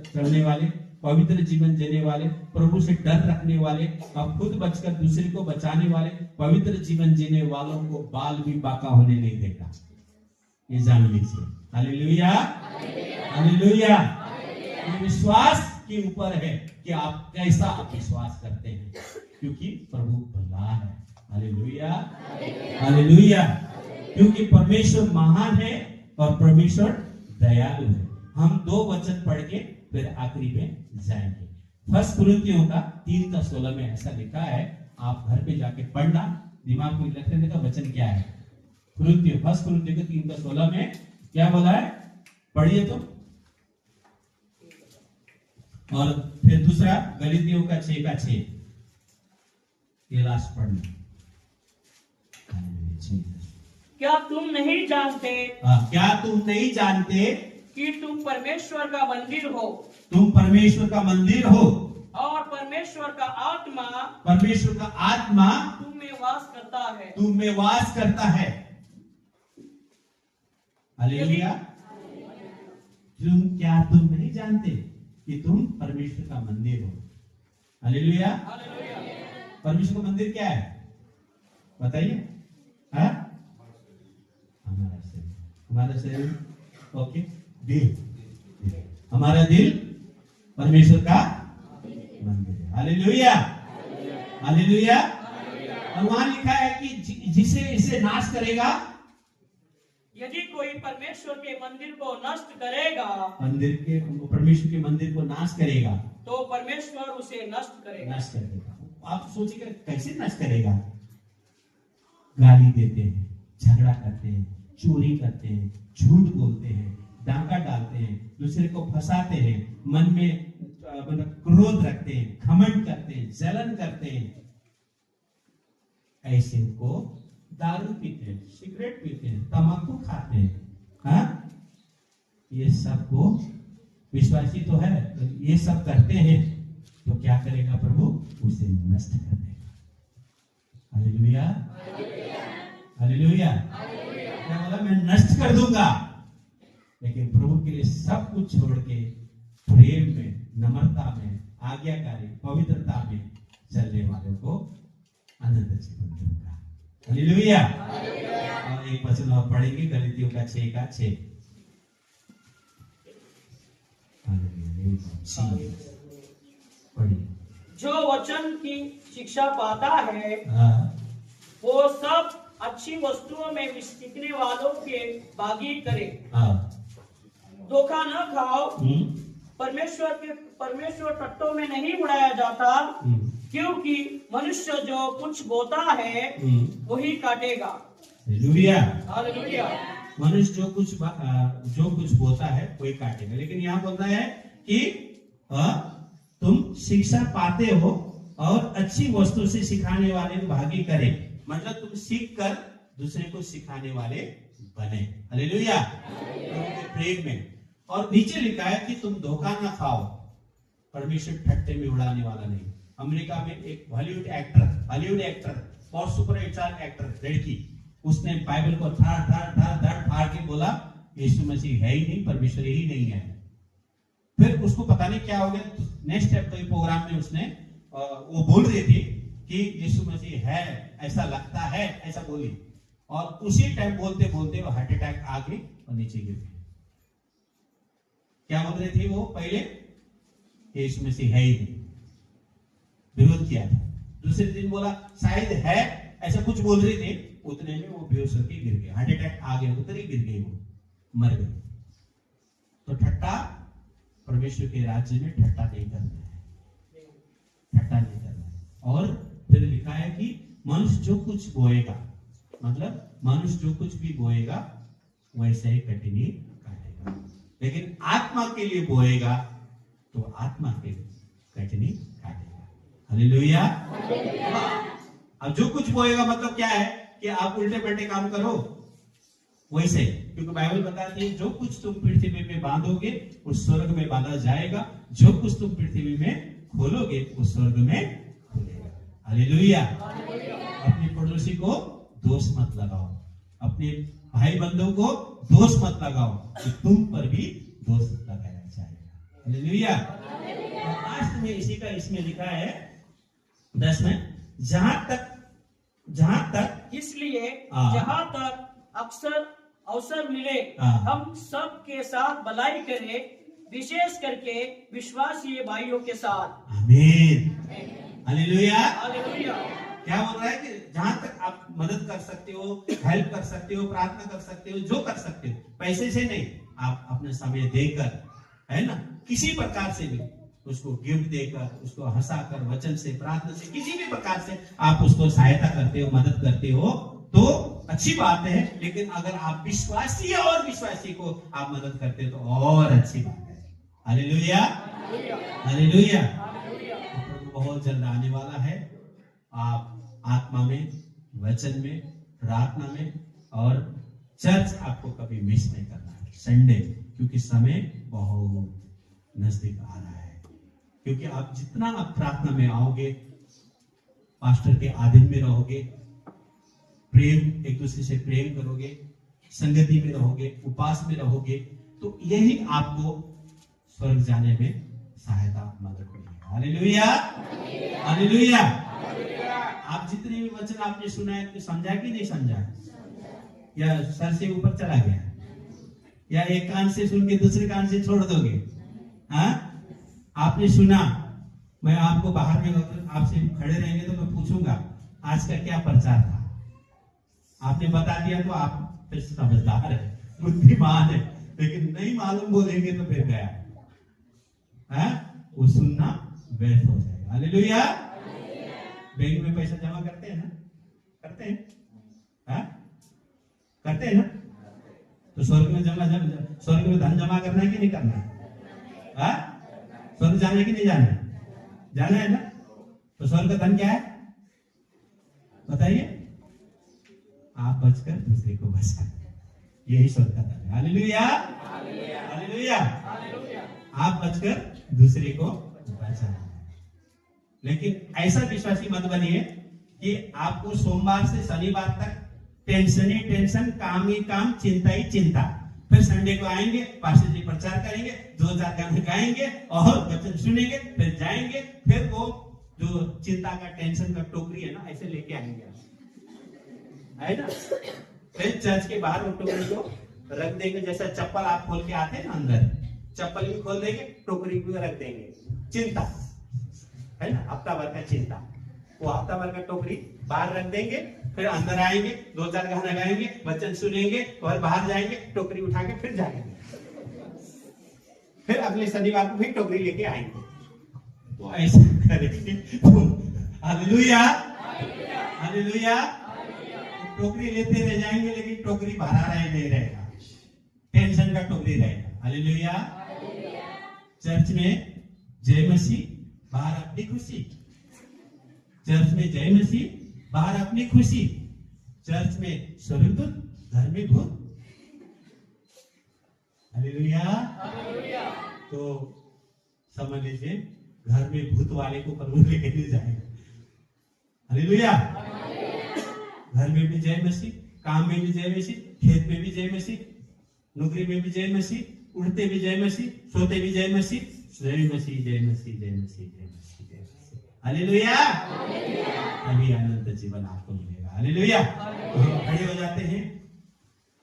करने वाले, पवित्र जीवन जीने वाले, प्रभु से डर रखने वाले और खुद बचकर दूसरे को बचाने वाले, पवित्र जीवन जीने वालों को बाल भी बाका होने नहीं देगा। ये जान लीजिए। Hallelujah, hallelujah. ये विश्वास के ऊपर है कि आप कैसा विश्वास करते हैं, क्योंकि प्रभु भला है। Hallelujah, hallelujah. क्योंकि परमेश्वर महान है और परमेश्वर दयालु है। हम 2 वचन पढ़ के फिर आखिरी में जाएंगे। फर्स्ट कुरिन्थियों का 3:16 में ऐसा लिखा है, आप घर पे जाके पढ़ना, दिमाग में रखने का वचन क्या है। कुरिन्थियों, फर्स्ट कुरिन्थियों के 3:16 में क्या बोला है, पढ़िए तो। और फिर दूसरा गलीतियों का 6:6, ये लास्ट पढ़ना। क्या तुम नहीं जानते क्या तुम नहीं जानते कि तुम परमेश्वर का मंदिर हो तुम परमेश्वर का मंदिर हो और परमेश्वर का आत्मा तुम में वास करता है। तुम में वास करता है। हालेलुया। तुम नहीं जानते कि तुम परमेश्वर का मंदिर हो। हालेलुया। परमेश्वर का मंदिर क्या है बताइए। हमारा शरीर ओके, दिल, हमारा दिल परमेश्वर का मंदिर है। Hallelujah, hallelujah. और वहां लिखा है कि जिसे इसे नाश करेगा, यदि कोई परमेश्वर के मंदिर को नष्ट करेगा, परमेश्वर के मंदिर को नाश करेगा, तो परमेश्वर उसे नष्ट करेगा। नष्ट कर देगा। आप सोचिए कैसे नष्ट करेगा। गाली देते हैं, झगड़ा करते हैं, चोरी करते हैं, झूठ बोलते हैं, डांका डालते हैं, दूसरे को फंसाते हैं, मन में क्रोध रखते हैं, घमंड करते हैं, जलन करते हैं, ऐसे को दारू पीते हैं, सिगरेट पीते हैं, तंबाकू खाते हैं, ये सब को विश्वासी तो है, ये सब करते हैं, तो क्या करेगा प्रभु, उसे नष्ट कर देगा। Hallelujah, hallelujah. क्या बोला, मैं नष्ट कर दूंगा। लेकिन प्रभु के लिए सब कुछ छोड़ के प्रेम में, नम्रता में, आज्ञाकारी, पवित्रता में चलने वालों को अनंत जीवन दूंगा। हालेलुया। और एक वचन और पढ़ेंगे, गलीतियों का 6:6। पढ़िए। जो वचन की शिक्षा पाता है वो सब अच्छी वस्तुओं में सीखने वालों के भागी करे। धोखा न खाओ, परमेश्वर तत्वों में नहीं उड़ाया जाता, क्योंकि मनुष्य जो कुछ बोता है वही काटेगा। Hallelujah, hallelujah. मनुष्य जो कुछ बोता है वही काटेगा। लेकिन यहाँ बोलता है कि तुम शिक्षा पाते हो और अच्छी वस्तु से सिखाने वाले को भागी करे, मतलब तुम सीख कर दूसरे को सिखाने वाले बने। हालेलुया। प्रेम में। और नीचे लिखा है कि तुम धोखा ना खाओ, परमेश्वर ठट्टे में उड़ाने वाला नहीं। अमेरिका में एक हॉलीवुड एक्टर और सुपर स्टार एक्टर लड़की, उसने बाइबल को धड़ फाड़ के बोला यीशु मसीह है ही नहीं, परमेश्वर ही नहीं है। फिर उसको पता नहीं क्या हो गया, नेक्स्ट स्टेप कोई प्रोग्राम में उसने वो बोल रही थी कि यीशु मसीह है, ऐसा लगता है, ऐसा बोली, और उसी टाइम बोलते बोलते वो हार्ट अटैक आ गई और नीचे गिर गई। क्या बोल रही थी वो पहले, यीशु मसीह है ही नहीं, विरोध किया था। दूसरे दिन बोला शायद है, ऐसा कुछ बोल रही थी, उतने में वो बेहोश होकर गिर गए, हार्ट अटैक आ गया, उतनी गिर गई, वो मर गई। तो ठट्टा परमेश्वर के राज्य में ठट्टा नहीं करना है, ठट्टा नहीं करना है। और फिर लिखा है कि मनुष्य जो कुछ बोएगा, मतलब मनुष्य जो कुछ भी बोएगा वैसे ही कटनी काटेगा, लेकिन आत्मा के लिए बोएगा तो आत्मा के कटनी काटेगा। हालेलुया। अब जो कुछ बोएगा मतलब क्या है कि आप उल्टे पलटे काम करो वैसे, क्योंकि बाइबल बताती है जो कुछ तुम पृथ्वी में बांधोगे वो स्वर्ग में बांधा जाएगा, जो कुछ तुम पृथ्वी में खोलोगे वो स्वर्ग में खुलेगा। हालेलुया। अपने पड़ोसी को दोष मत लगाओ, अपने भाई बंधु को दोष मत लगाओ कि तुम पर भी दोष लगाया जाएगा। हालेलुया। लास्ट में इसी का इसमें लिखा है 10 में, जहां तक इसलिए जहां तक अवसर मिले हम सब के साथ भलाई करें, विशेष करके विश्वासी भाइयों के साथ। आमीन। हालेलुया। हालेलुया। क्या बोल रहा है कि जहां तक आप मदद कर सकते हो, हेल्प कर सकते हो, प्रार्थना कर सकते हो, जो कर सकते हो, पैसे से नहीं, आप अपने समय देकर, है ना, किसी प्रकार से भी उसको गिफ्ट देकर, उसको हंसाकर, वचन से, प्रार्थना से, किसी भी प्रकार से आप उसको सहायता करते हो, मदद करते हो, तो अच्छी बात है। लेकिन अगर आप विश्वासी और विश्वासी को आप मदद करते हो तो और अच्छी बात है। Hallelujah, hallelujah. प्रभु बहुत जल्द आने वाला है। आप आत्मा में, वचन में, प्रार्थना में और चर्च आपको कभी मिस नहीं करना है, संडे, क्योंकि समय बहुत नजदीक आ रहा है। क्योंकि आप जितना आप प्रार्थना में आओगे, पास्टर के आधीन में रहोगे, प्रेम, एक दूसरे से प्रेम करोगे, संगति में रहोगे, उपवास में रहोगे, तो यही आपको स्वर्ग जाने में सहायता, मदद मिलेगी। Hallelujah, hallelujah. आप जितने भी वचन आपने सुना है, तो समझा कि नहीं समझा, या सर से ऊपर चला गया, या एक कान से सुन के दूसरे कान से छोड़ दोगे? हाँ, आपने सुना, मैं आपको बाहर में आपसे खड़े रहेंगे तो मैं पूछूंगा आज का क्या प्रचार था, आपने बता दिया तो आप फिर समझदार है, बुद्धिमान है। लेकिन नहीं मालूम बोलेंगे तो फिर गया, है, वो सुनना व्यर्थ हो जाएगा। हालेलुया। बैंक में पैसा जमा करते हैं ना, करते हैं, है? करते हैं ना, तो स्वर्ग में स्वर्ग में धन जमा करना है कि नहीं करना है? स्वर्ग जाना है कि नहीं जाना है? जाना है ना। तो स्वर्ग का धन क्या है बताइए? आप बचकर दूसरे को बचाएं, यही स्वर्ग का धन है। Hallelujah, hallelujah. आप बचकर दूसरे को बचाएं। लेकिन ऐसा विश्वासी मत बनिए कि आपको सोमवार से शनिवार तक टेंशन ही टेंशन, काम ही काम, चिंता ही चिंता। फिर संडे को आएंगे, पास्टर जी प्रचार करेंगे, 2-4 गाने गाएंगे और वचन सुनेंगे, फिर जाएंगे, फिर वो जो चिंता का, टेंशन का टोकरी है ना, ऐसे लेके आएंगे, है ना। फिर चर्च के बाहर वो टोकरी को रख देंगे, जैसा चप्पल आप खोल के आते हैं ना, अंदर चप्पल भी खोल देंगे, टोकरी भी रख देंगे। चिंता, है ना, हफ्ता भर का चिंता, वो हफ्ता भर का टोकरी बाहर रख देंगे, फिर अंदर आएंगे, 2-4 गाना गाएंगे, वचन सुनेंगे और बाहर जाएंगे, टोकरी उठा के फिर जाएंगे, फिर अगले शनिवार को फिर टोकरी लेके आएंगे। तो ऐसा करेंगे। Hallelujah, hallelujah. टोकरी लेते रह जाएंगे, लेकिन टोकरी भरा नहीं रहेगा, टेंशन का टोकरी रहेगा। हालेलुया। चर्च में जय मसीह, बाहर अपनी खुशी। चर्च में जय मसीह, बाहर अपनी खुशी। चर्च में स्वर्गदूत, घर में भूत। हालेलुया। तो समझ लीजिए, घर में भूत वाले को प्रभु लेके नहीं जाएगा। हालेलुया। घर में भी जय मसीह, काम में भी जय मसीह, खेत में भी जय मसीह, नौकरी में भी जय मसीह, उड़ते भी जय मसीह, सोते भी जय मसीह, जय मसीह, जय मसीह, जय मसीह, जय मसीह, जय मसीह। हालेलुया। अभी अनंत जीवन आपको मिलेगा। हालेलुया। तो हम खड़े हो जाते हैं।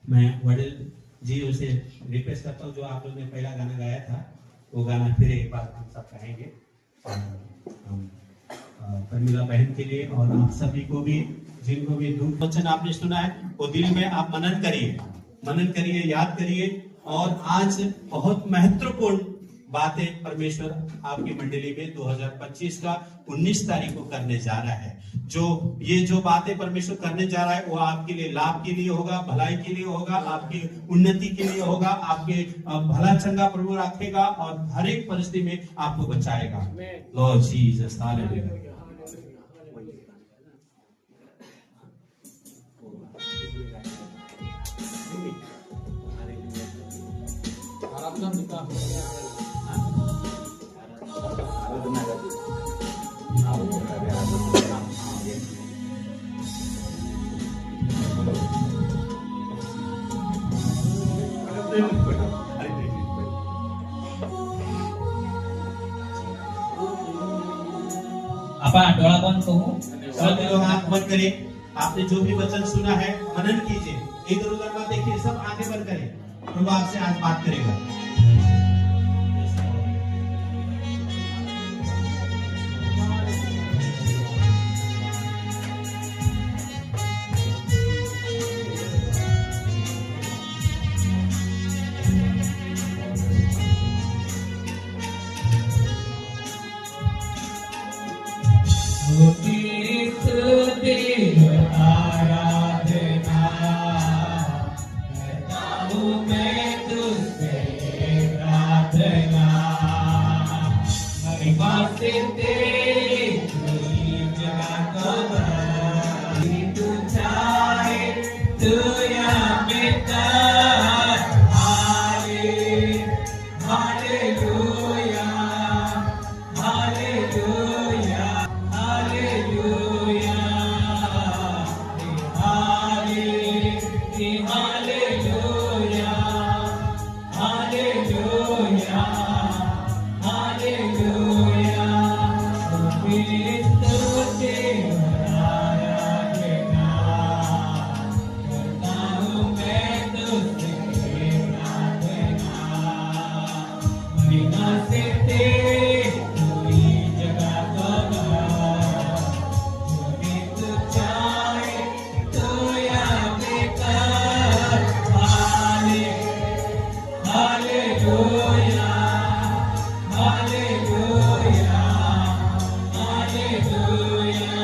मैं वडील जी उसे रिक्वेस्ट करता हूँ, जो आप लोगों ने पहला गाना गाया था, वो गाना फिर एक बार हम सब कहेंगे, प्रमिला बहन के लिए और आप सभी को भी, जिनको भी दुख वचन आपने सुना है, वो दिल में आप मनन करिए, याद करिए। और आज बहुत महत्वपूर्ण बातें परमेश्वर आपकी मंडली में 2025 का 19 तारीख को करने जा रहा है। जो बातें परमेश्वर करने जा रहा है, वो आपके लिए लाभ के लिए होगा, भलाई के लिए होगा, आपकी उन्नति के लिए होगा, आपके भला चंगा प्रभु रखेगा और हर एक परिस्थिति में आपको बचाएगा। Lord Jesus, hallelujah. आप डोळा बंद करू, सब लोग आंख बंद करें। आपने जो भी वचन सुना है मनन कीजिए, इधर उधर मत देखिए, सब आंखें बंद करें। प्रभु आपसे आज बात करेगा। आराधना करता हूँ मैं तुझसे प्रार्थना महिमा से तेरी पूरी जगह को भर तू चाहे तू यहाँ बेटा hallelujah hallelujah hallelujah hallelujah hallelujah hallelujah स्तुति आराधना करता हूँ मैं तुझसे प्रार्थना महिमा से तेरी पूरी जगह को भर जो भी तू चाहे तो यहाँ पे कर hallelujah hallelujah hallelujah hallelujah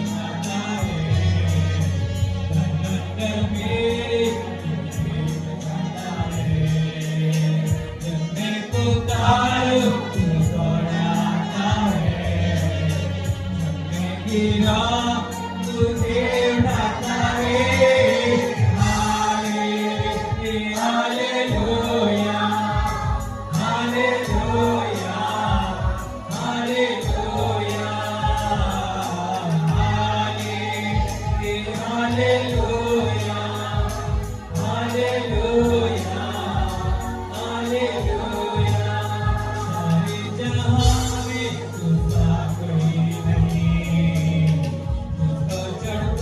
hallelujah hallelujah तुझे उठाता है hallelujah hallelujah hallelujah hallelujah hallelujah hallelujah सारे जहां में तुझसा कोई नहीं तुझको चढ़ता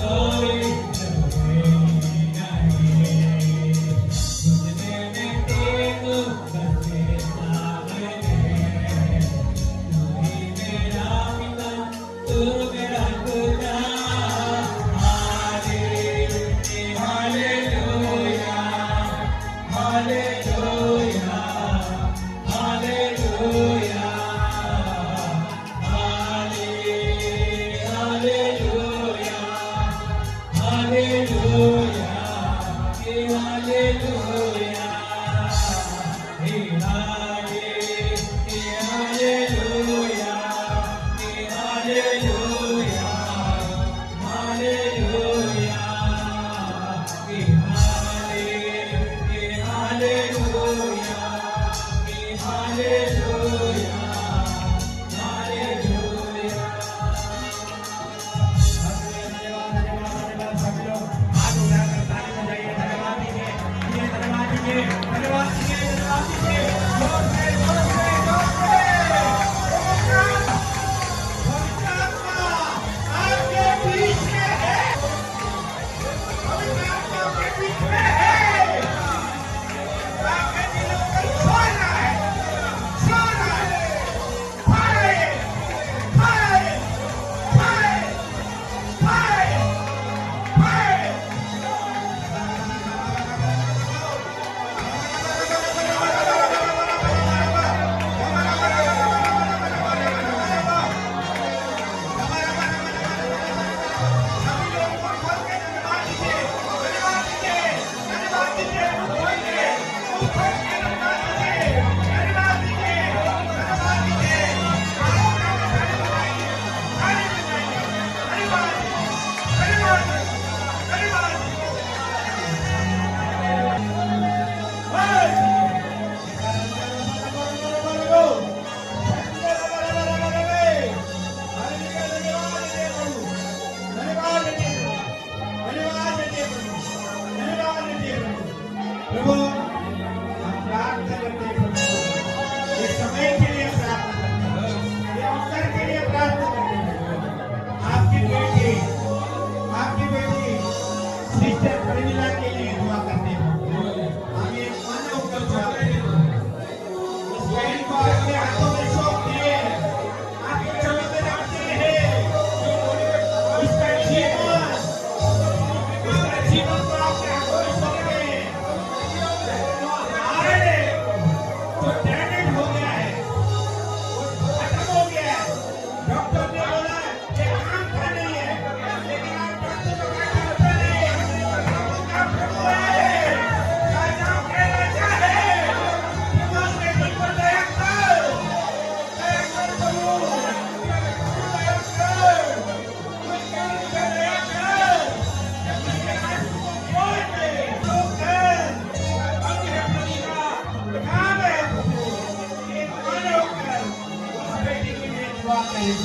दुआ करें,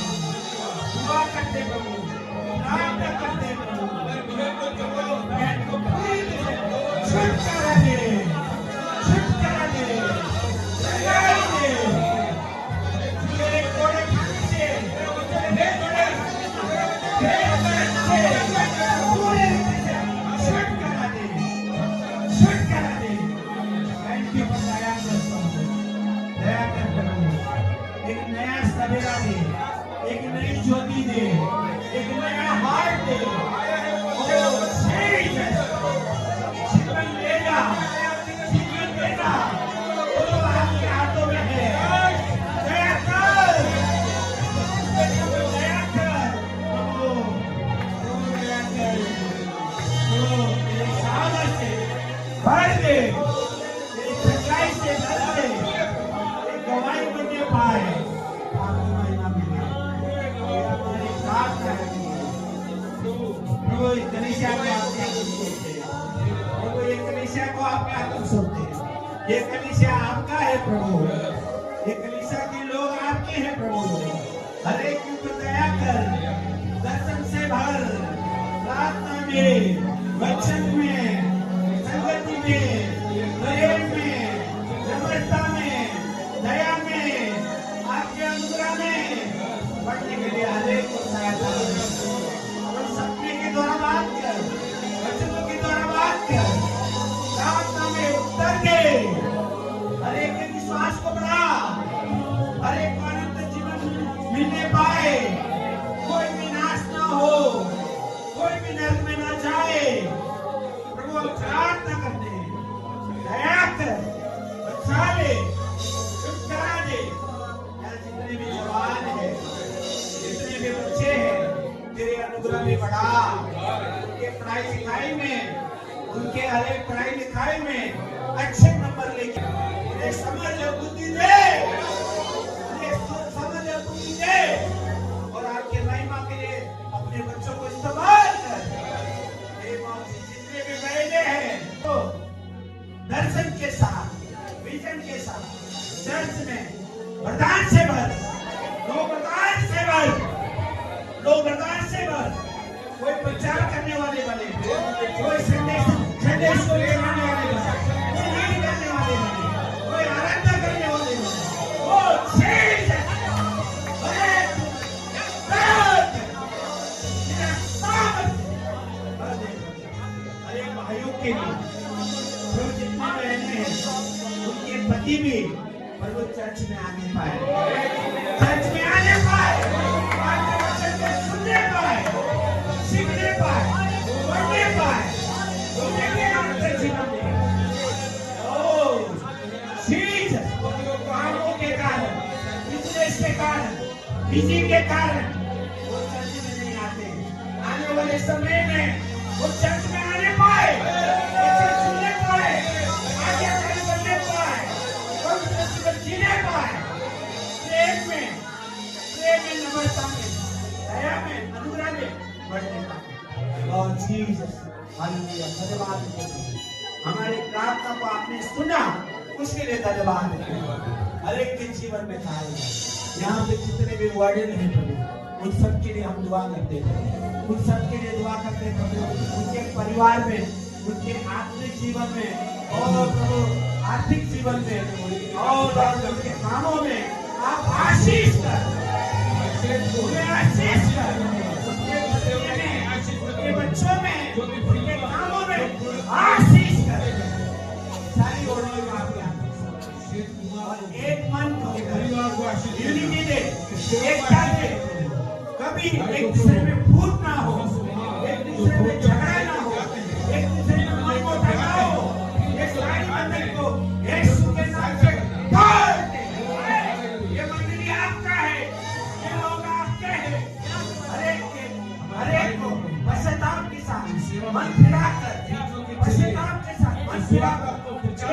दुआ करते प्रभु, प्रार्थना करते प्रभु, बहन को पूरी तरह छुटकारा दे, छुटकारा दे, छुटकारा दे, मेरे कोड़े खाने से, मेरे कोड़े पूरे छुटकारा दे, छुटकारा दे, बहन के ऊपर दया कर प्रभु, एक नया सवेरा दे, एक नई ज्योति दे, एक नया हार्ट दे, ओ जीवन देगा, जीवन देगा, वो आपके हाथों में है, दया कर, दया कर, प्रभु, दया कर, तो तेरे सामर्थ से भर दे, तेरी सच्चाई से भर दे, एक गवाही बनने पाए, आपकी महिमा मिले, ये हमारी प्रार्थना है प्रभु, इस कलीसिया को आपके हाथ में सौंपते हैं, प्रभु ये कलीसिया को आपके हाथ में सौंपते हैं, ये कलीसिया आपका है प्रभु, ये कलीसिया के लोग आपके हैं प्रभु, हर एक के ऊपर दया कर, दर्शन से भर, प्रार्थना में, वचन में, संगति में, प्रेम में, नम्रता में, दया में, आपके अनुग्रह में बढ़ने के लिए हर एक को सहायता करें। और सपने के द्वारा बात कर, वचनों के द्वारा बात कर, प्रार्थना में उत्तर दे, हर एक के विश्वास को बढ़ा, हर एक को अनंत जीवन मिलने पाए, कोई भी नाश ना हो, कोई भी नरक में ना जाए, प्रभु हम प्रार्थना करते हैं, दया कर, बचा ले, छुटकारा दे, यार जितने भी जवान हैं, जितने भी बच्चे हैं, तेरे अनुग्रह में बढ़ा, उनके पढ़ाई लिखाई में, उनके हर एक पढ़ाई लिखाई में अच्छे नंबर लेके, उन्हें समझ और बुद्धि दे, उन्हें समझ और बुद्धि दे, और आपके महिमा के लिए अपने बच्चों को इस्तेमाल कर, जितने भी बहने हैं तो दर्शन के साथ, विजन के साथ, चर्च में वरदान से भर, लोग वरदान से भर, लोग वरदान से भर, कोई प्रचार करने वाले बने, कोई संदेश को लेने वाले बने, कोई लीड करने वाले बने, कोई आराधना करने वाले बने, वो चीज अरे भाइयों के लिए जो जितने बहने हैं उनके पति भी पर वो चर्च में आने पाए, चर्च में आने पाए, आपके वचन को सुनने पाए, सीखने पाए, पढ़ने पाए, उन्हें भी आपके जीवन में चीज कामों के कारण, बिजनेस के कारण, बिजी के कारण वो चर्च में नहीं आते, आने वाले समय में वो चर्च में आने पाए, वचन सुनने पाए, आज्ञाकारी बनने पाए, पवित्र जीवन जीने पाए, प्रेम में, नम्रता में, दया में, अनुग्रह में बढ़ने पाए। लॉर्ड जीसस, हालेलुया, धन्यवाद देते हैं, हमारी प्रार्थना को आपने सुना, उसके लिए धन्यवाद देते हैं। हर एक के जीवन में कार्य, यहाँ पे जितने भी वार्डन हैं प्रभु, उन सब के लिए हम दुआ करते हैं, उन सब के लिए दुआ करते हैं प्रभु, उनके परिवार में, उनके आत्मिक जीवन में, और प्रभु आर्थिक जीवन में, और उनके कामों में आप आशीष कर, उन्हें आशीष कर, उनके बच्चों में, उनके कामों में आशीष कर, सारी ओढ़ने का आपके और एक मन यूनिटी दे, एकता दे, कभी एक दूसरे में फूट ना हो, एक दूसरे में झगड़ा ना हो, एक दूसरे में मन को टकराओ, एक लाइन मंदिर को यीशु के नाम से तोड़ दे। ये मंदिर आपका है, ये लोग आपके हैं, हर एक को पश्चाताप के साथ मन फिरा कर, पश्चाताप के साथ मन फिरा कर,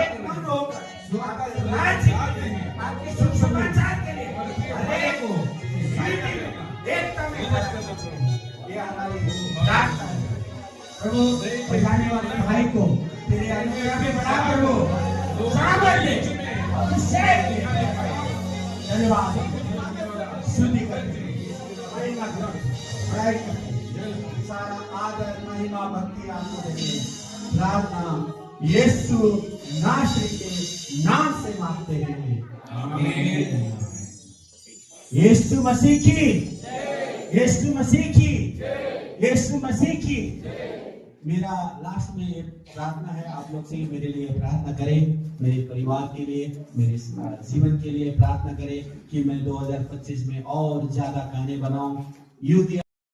एक मन होकर राज्य आपके सुख समाचार के लिए हर एक को एकता में ये हमारी प्रार्थना है। प्रभु बजाने वाले भाई को तेरे अनुग्रह में बड़ा करो, सामर्थ दे, अभिषेक दे, धन्यवाद। शुद्धि करते हैं, पढ़ाई करते हैं। सारा आदर महिमा भक्ति आपको देंगे। प्रार्थना यीशु नासरी के नाम से मांगते हैं, आमीन। यीशु मसीह की, यीशु मसीह की, यीशु मसीह की। मेरा लास्ट में ये प्रार्थना है आप लोग से, मेरे लिए प्रार्थना करें, मेरे परिवार के लिए, मेरे जीवन के लिए प्रार्थना करें कि मैं 2025 में और ज्यादा गाने बनाऊं। यूथ